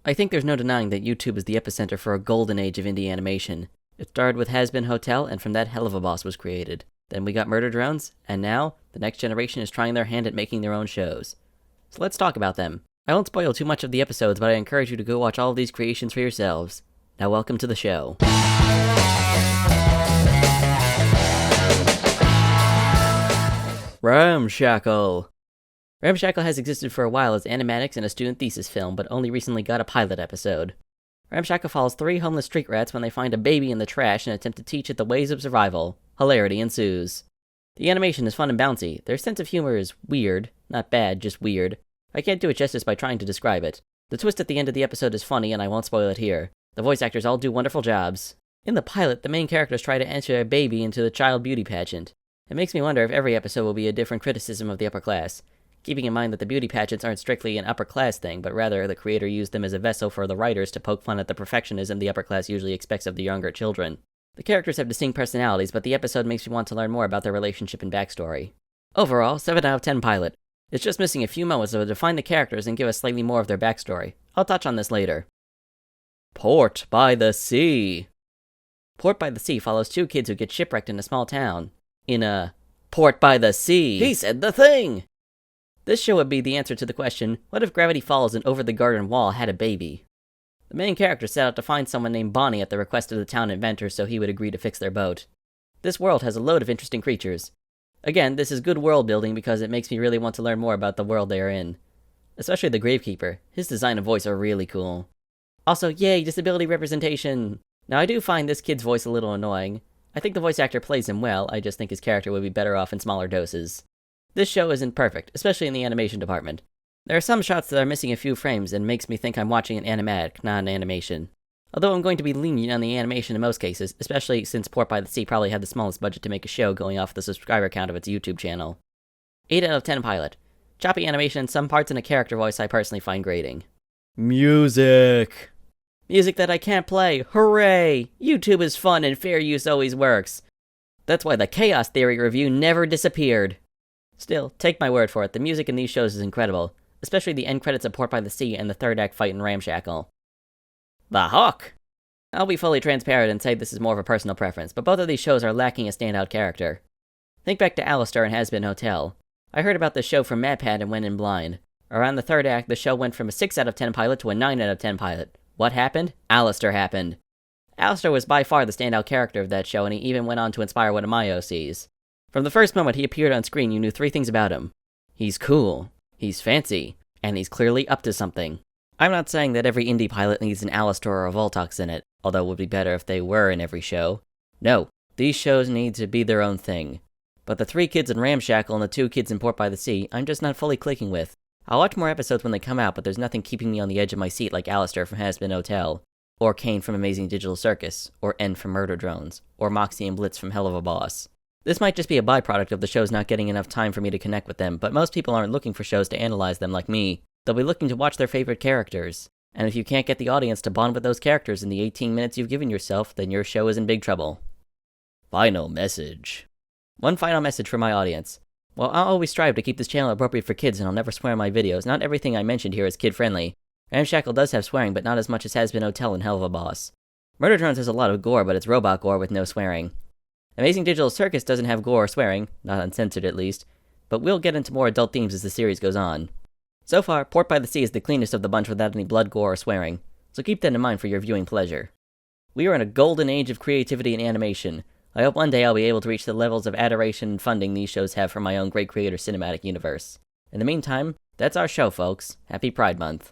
I think there's no denying that YouTube is the epicenter for a golden age of indie animation. It started with Hazbin Hotel, and from that, Hell of a Boss was created. Then we got Murder Drones, and now, the next generation is trying their hand at making their own shows. So let's talk about them. I won't spoil too much of the episodes, but I encourage you to go watch all of these creations for yourselves. Now welcome to the show. Ramshackle. Ramshackle has existed for a while as animatics and a student thesis film, but only recently got a pilot episode. Ramshackle follows 3 homeless street rats when they find a baby in the trash and attempt to teach it the ways of survival. Hilarity ensues. The animation is fun and bouncy. Their sense of humor is weird. Not bad, just weird. I can't do it justice by trying to describe it. The twist at the end of the episode is funny, and I won't spoil it here. The voice actors all do wonderful jobs. In the pilot, the main characters try to enter a baby into the child beauty pageant. It makes me wonder if every episode will be a different criticism of the upper class. Keeping in mind that the beauty pageants aren't strictly an upper-class thing, but rather the creator used them as a vessel for the writers to poke fun at the perfectionism the upper class usually expects of the younger children. The characters have distinct personalities, but the episode makes me want to learn more about their relationship and backstory. Overall, 7 out of 10 pilot. It's just missing a few moments to define the characters and give us slightly more of their backstory. I'll touch on this later. Port by the Sea. Port by the Sea follows 2 kids who get shipwrecked in a small town. In a port by the sea. He said the thing! This show would be the answer to the question, what if Gravity Falls and Over the Garden Wall had a baby? The main character set out to find someone named Bonnie at the request of the town inventor so he would agree to fix their boat. This world has a load of interesting creatures. Again, this is good world building because it makes me really want to learn more about the world they are in. Especially the Gravekeeper. His design and voice are really cool. Also, yay, disability representation! Now I do find this kid's voice a little annoying. I think the voice actor plays him well, I just think his character would be better off in smaller doses. This show isn't perfect, especially in the animation department. There are some shots that are missing a few frames and makes me think I'm watching an animatic, not an animation. Although I'm going to be lenient on the animation in most cases, especially since Port by the Sea probably had the smallest budget to make a show going off the subscriber count of its YouTube channel. 8 out of 10 pilot. Choppy animation and some parts in a character voice I personally find grating. Music! Music that I can't play, hooray! YouTube is fun and fair use always works. That's why the Chaos Theory review never disappeared. Still, take my word for it, the music in these shows is incredible, especially the end credits of Port by the Sea and the 3rd act fight in Ramshackle. The Hook! I'll be fully transparent and say this is more of a personal preference, but both of these shows are lacking a standout character. Think back to Alistair and Hazbin Hotel. I heard about this show from MatPat and went in blind. Around the 3rd act, the show went from a 6 out of 10 pilot to a 9 out of 10 pilot. What happened? Alistair happened. Alistair was by far the standout character of that show, and he even went on to inspire one of my OCs. From the first moment he appeared on screen, you knew 3 things about him. He's cool, he's fancy, and he's clearly up to something. I'm not saying that every indie pilot needs an Alistair or a Voltox in it, although it would be better if they were in every show. No, these shows need to be their own thing. But the 3 kids in Ramshackle and the 2 kids in Port by the Sea, I'm just not fully clicking with. I'll watch more episodes when they come out, but there's nothing keeping me on the edge of my seat like Alistair from Hazbin Hotel, or Kane from Amazing Digital Circus, or N from Murder Drones, or Moxie and Blitz from Hell of a Boss. This might just be a byproduct of the shows not getting enough time for me to connect with them, but most people aren't looking for shows to analyze them like me. They'll be looking to watch their favorite characters. And if you can't get the audience to bond with those characters in the 18 minutes you've given yourself, then your show is in big trouble. Final message. One final message for my audience. Well, I'll always strive to keep this channel appropriate for kids and I'll never swear in my videos. Not everything I mentioned here is kid-friendly. Ramshackle does have swearing, but not as much as Hazbin Hotel and Hell of a Boss. Murder Drones has a lot of gore, but it's robot gore with no swearing. Amazing Digital Circus doesn't have gore or swearing, not uncensored at least, but we'll get into more adult themes as the series goes on. So far, Port by the Sea is the cleanest of the bunch without any blood, gore, or swearing, so keep that in mind for your viewing pleasure. We are in a golden age of creativity and animation. I hope one day I'll be able to reach the levels of adoration and funding these shows have for my own great creator cinematic universe. In the meantime, that's our show, folks. Happy Pride Month.